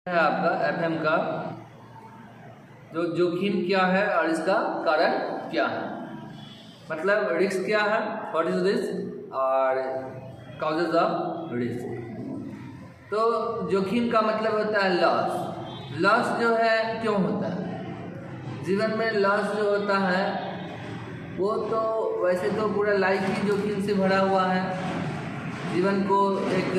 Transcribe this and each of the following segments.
है आपका एफएम का जो जोखिम क्या है और इसका कारण क्या है, मतलब रिस्क क्या है, व्हाट इज रिस्क और काउजेज ऑफ रिस्क। तो जोखिम का मतलब होता है लॉस। लॉस जो है क्यों होता है जीवन में? लॉस जो होता है वो तो वैसे तो पूरा लाइफ ही जोखिम से भरा हुआ है। जीवन को एक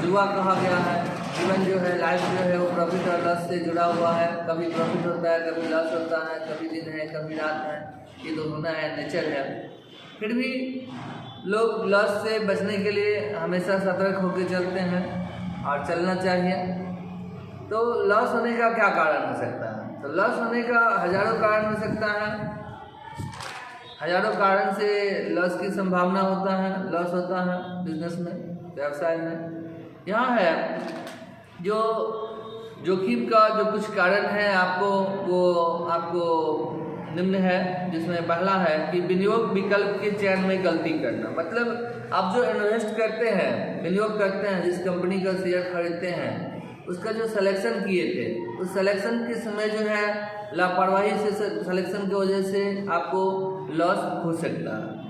जुआ कहा गया है। जीवन जो है, लाइफ जो है वो प्रॉफिट और लॉस से जुड़ा हुआ है। कभी प्रॉफिट होता है, कभी लॉस होता है, कभी दिन है, कभी रात है, ये तो होना है, नेचर है। फिर भी लोग लॉस से बचने के लिए हमेशा सतर्क होकर चलते हैं और चलना चाहिए। तो लॉस होने का क्या कारण हो सकता है? तो लॉस होने का हजारों कारण हो सकता है। हजारों कारण से लॉस की संभावना होता है, लॉस होता है बिजनेस में, व्यवसाय में। यहाँ है जो जोखिम का जो कुछ कारण है आपको निम्न है, जिसमें पहला है कि विनियोग विकल्प के चयन में गलती करना। मतलब आप जो इन्वेस्ट करते हैं, विनियोग करते हैं, जिस कंपनी का शेयर खरीदते हैं, उसका जो सिलेक्शन किए थे, उस सिलेक्शन के समय जो है लापरवाही से सिलेक्शन की वजह से आपको लॉस हो सकता है।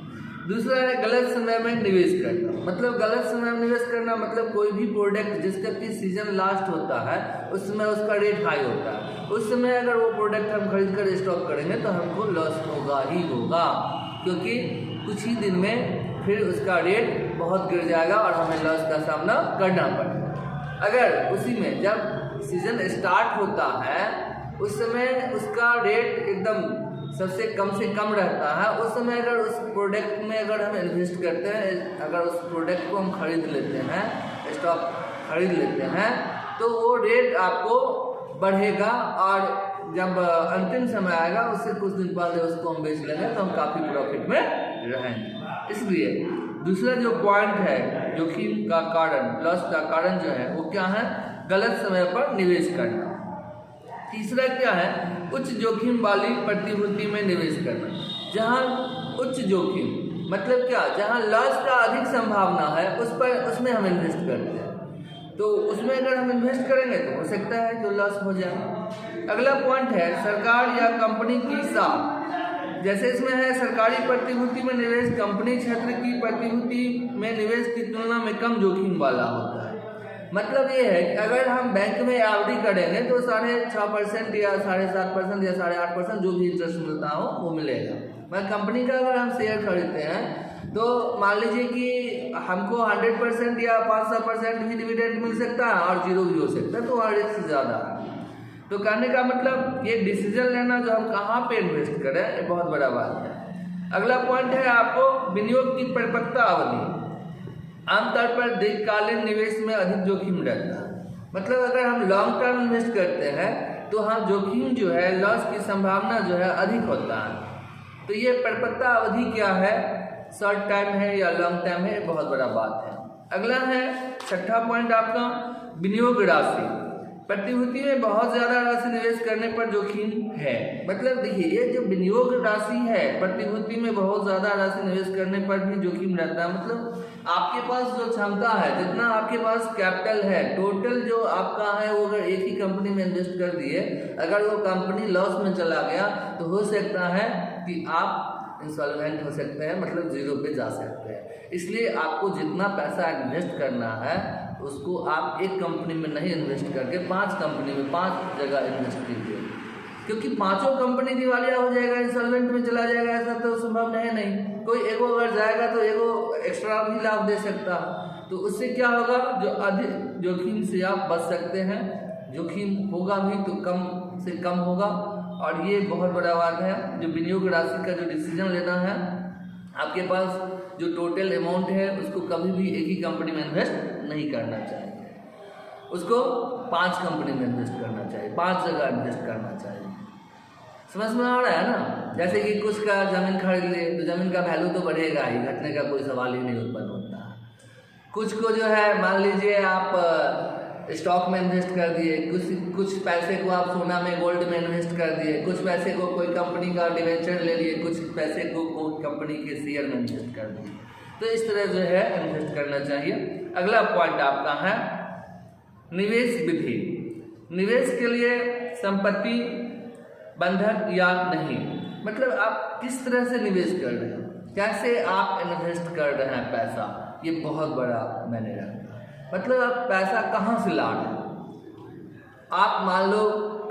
दूसरा है गलत समय में निवेश करना। मतलब गलत समय में निवेश करना मतलब कोई भी प्रोडक्ट जिसका कि सीजन लास्ट होता है उस समय उसका रेट हाई होता है, उस समय अगर वो प्रोडक्ट हम खरीद कर स्टॉक करेंगे तो हमको लॉस होगा ही होगा, क्योंकि कुछ ही दिन में फिर उसका रेट बहुत गिर जाएगा और हमें लॉस का सामना करना पड़ेगा। अगर उसी में जब सीजन स्टार्ट होता है उस समय उसका रेट एकदम सबसे कम से कम रहता है, उस समय अगर उस प्रोडक्ट में अगर हम इन्वेस्ट करते हैं, अगर उस प्रोडक्ट को हम खरीद लेते हैं, स्टॉक खरीद लेते हैं, तो वो रेट आपको बढ़ेगा और जब अंतिम समय आएगा उससे कुछ दिन पहले उसको हम बेच लेंगे तो हम काफ़ी प्रॉफिट में रहेंगे। इसलिए दूसरा जो पॉइंट है जोखिम का कारण, लॉस का कारण जो है वो क्या है? गलत समय पर निवेश करना। तीसरा क्या है? उच्च जोखिम वाली प्रतिभूति में निवेश करना। जहां उच्च जोखिम मतलब क्या? जहां लॉस का अधिक संभावना है उसमें हम इन्वेस्ट करते हैं, तो उसमें अगर हम इन्वेस्ट करेंगे तो हो सकता है जो लॉस हो जाए। अगला पॉइंट है सरकार या कंपनी की साख। जैसे इसमें है सरकारी प्रतिभूति में निवेश कंपनी क्षेत्र की प्रतिभूति में निवेश की तुलना में कम जोखिम वाला होता है। मतलब ये है कि अगर हम बैंक में आरडी करेंगे तो 6.5% या 7.5% या 8.5% जो भी इंटरेस्ट मिलता हो वो मिलेगा। मगर कंपनी का अगर हम शेयर खरीदते हैं तो मान लीजिए कि हमको 100% या 500% ही डिविडेंड मिल सकता है और 0 भी हो सकता है, तो वहाँ रिस्क ज़्यादा है। तो कहने का मतलब ये डिसीजन लेना जो हम कहाँ पे इन्वेस्ट करें ये बहुत बड़ा बात है। अगला पॉइंट है आपको विनियोग की परिपक्वता अवधि। आमतौर पर दीर्घकालीन निवेश में अधिक जोखिम रहता है। मतलब अगर हम लॉन्ग टर्म इन्वेस्ट करते हैं तो हम जोखिम जो है, लॉस की संभावना जो है अधिक होता है। तो ये परिपक्वता अवधि क्या है, शॉर्ट टाइम है या लॉन्ग टाइम है, बहुत बड़ा बात है। अगला है छठा पॉइंट आपका विनियोग राशि। प्रतिभूति में बहुत ज़्यादा राशि निवेश करने पर जोखिम है। मतलब देखिए ये जो विनियोग राशि है, प्रतिभूति में बहुत ज़्यादा राशि निवेश करने पर भी जोखिम रहता है। मतलब आपके पास जो क्षमता है, जितना आपके पास कैपिटल है, टोटल जो आपका है वो अगर एक ही कंपनी में इन्वेस्ट कर दिए, अगर वो कंपनी लॉस में चला गया तो हो सकता है कि आप इंसॉल्वेंट हो सकते हैं, मतलब जीरो पे जा सकते हैं। इसलिए आपको जितना पैसा इन्वेस्ट करना है उसको आप एक कंपनी में नहीं इन्वेस्ट करके 5 कंपनी में 5 जगह इन्वेस्ट कीजिए, क्योंकि पांचों कंपनी दिवालिया हो जाएगा, इंसॉल्वेंट में चला जाएगा, ऐसा तो संभव है नहीं। कोई एगो अगर जाएगा तो एगो एक्स्ट्रा भी लाभ दे सकता, तो उससे क्या होगा, जो अधिक जोखिम से आप बच सकते हैं। जोखिम होगा भी तो कम से कम होगा। और ये बहुत बड़ा बात है, जो विनियोग राशि का जो डिसीजन लेना है, आपके पास जो टोटल अमाउंट है उसको कभी भी एक ही कंपनी में इन्वेस्ट नहीं करना चाहिए, उसको 5 कंपनी में इन्वेस्ट करना चाहिए, 5 जगह इन्वेस्ट करना चाहिए। समझ में आ रहा है ना? जैसे कि कुछ का ज़मीन खरीद ले तो ज़मीन का वैल्यू तो बढ़ेगा ही, घटने का कोई सवाल ही नहीं उत्पन्न होता। कुछ को जो है मान लीजिए आप स्टॉक में इन्वेस्ट कर दिए, कुछ पैसे को आप सोना में, गोल्ड में इन्वेस्ट कर दिए, कुछ पैसे को कोई कंपनी का डिवेंचर ले लिए, कुछ पैसे को कोई कंपनी के शेयर में इन्वेस्ट कर दिए। तो इस तरह जो है इन्वेस्ट करना चाहिए। अगला पॉइंट आपका है निवेश विधि। निवेश के लिए संपत्ति बंधक या नहीं, मतलब आप किस तरह से निवेश कर रहे हैं, कैसे आप इन्वेस्ट कर रहे हैं पैसा, ये बहुत बड़ा मायने रखता है। मतलब आप पैसा कहाँ से ला रहे हैं। आप मान लो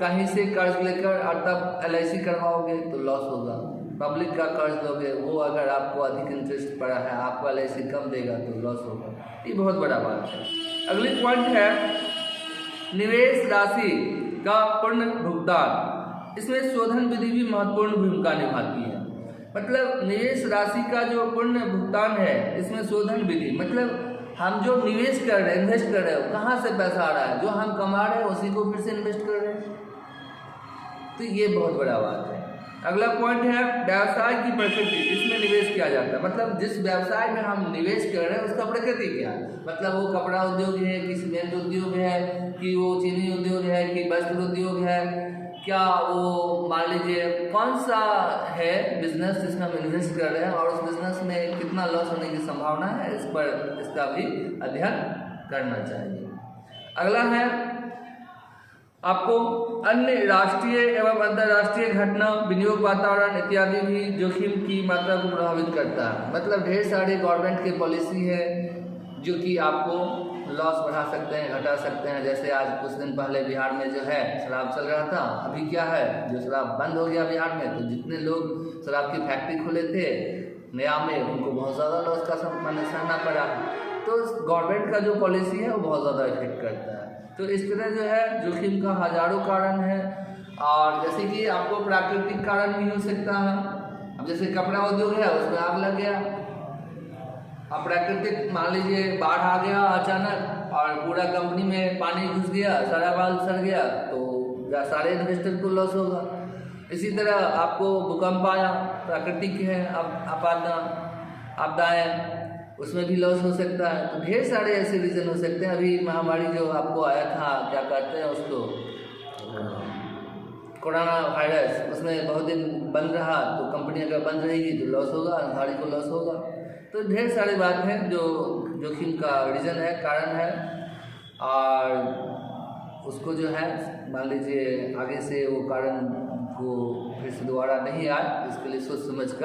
कहीं से कर्ज लेकर और तब LIC करवाओगे तो लॉस होगा, पब्लिक का कर्ज दोगे, वो अगर आपको अधिक इंटरेस्ट पड़ा है, आपको LIC कम देगा तो लॉस होगा, ये बहुत बड़ा बात है। अगली पॉइंट है निवेश राशि का पूर्ण भुगतान, इसमें शोधन विधि भी महत्वपूर्ण भूमिका निभाती है। मतलब निवेश राशि का जो पूर्ण भुगतान है, इसमें शोधन विधि मतलब हम जो निवेश कर रहे हैं, इन्वेस्ट कर रहे हो, कहाँ से पैसा आ रहा है, जो हम कमा रहे हैं उसी को फिर से इन्वेस्ट कर रहे हैं, तो ये बहुत बड़ा बात है। अगला पॉइंट है व्यवसाय की प्रकृति, जिसमें निवेश किया जाता है। मतलब जिस व्यवसाय में हम निवेश कर रहे हैं उसका प्रकृति क्या है, मतलब वो कपड़ा उद्योग है कि सीमेंट उद्योग है कि वो चीनी उद्योग है कि वस्त्र उद्योग है, क्या वो मान लीजिए कौन सा है बिजनेस जिसमें हम इन्वेस्ट कर रहे हैं और उस बिजनेस में कितना लॉस होने की संभावना है, इस पर इसका भी अध्ययन करना चाहिए। अगला है आपको अन्य राष्ट्रीय एवं अंतर्राष्ट्रीय घटना, विनियोग वातावरण इत्यादि भी जोखिम की मात्रा को प्रभावित करता है। मतलब ढेर सारे गवर्नमेंट की पॉलिसी है जो कि आपको लॉस बढ़ा सकते हैं, घटा सकते हैं। जैसे आज कुछ दिन पहले बिहार में जो है शराब चल रहा था, अभी क्या है जो शराब बंद हो गया बिहार में, तो जितने लोग शराब की फैक्ट्री खोले थे नया में, उनको बहुत ज़्यादा लॉस का सहना पड़ा। तो गवर्नमेंट का जो पॉलिसी है वो बहुत ज़्यादा इफेक्ट करता है। तो इस तरह जो है जोखिम का हजारों कारण है। और जैसे कि आपको प्राकृतिक कारण भी हो सकता है, अब जैसे कपड़ा उद्योग है उसमें आग लग गया, अब प्राकृतिक मान लीजिए बाढ़ आ गया अचानक और पूरा कंपनी में पानी घुस गया, सारा माल सड़ गया, तो सारे इन्वेस्टर को लॉस होगा। इसी तरह आपको भूकंप आया, प्राकृतिक है अब आपदाएं, उसमें भी लॉस हो सकता है। तो ढेर सारे ऐसे रीज़न हो सकते हैं। अभी महामारी जो आपको आया था, क्या कहते हैं उसको, कोरोना वायरस, उसमें बहुत दिन बंद रहा, तो कंपनी अगर बंद रहेगी तो लॉस होगा, अंसारी को लॉस होगा। तो ढेर सारी बात है जो जोखिम का रीज़न है, कारण है, और उसको जो है मान लीजिए आगे से वो कारण को फिर से दोबारा नहीं आए, इसके लिए सोच समझ कर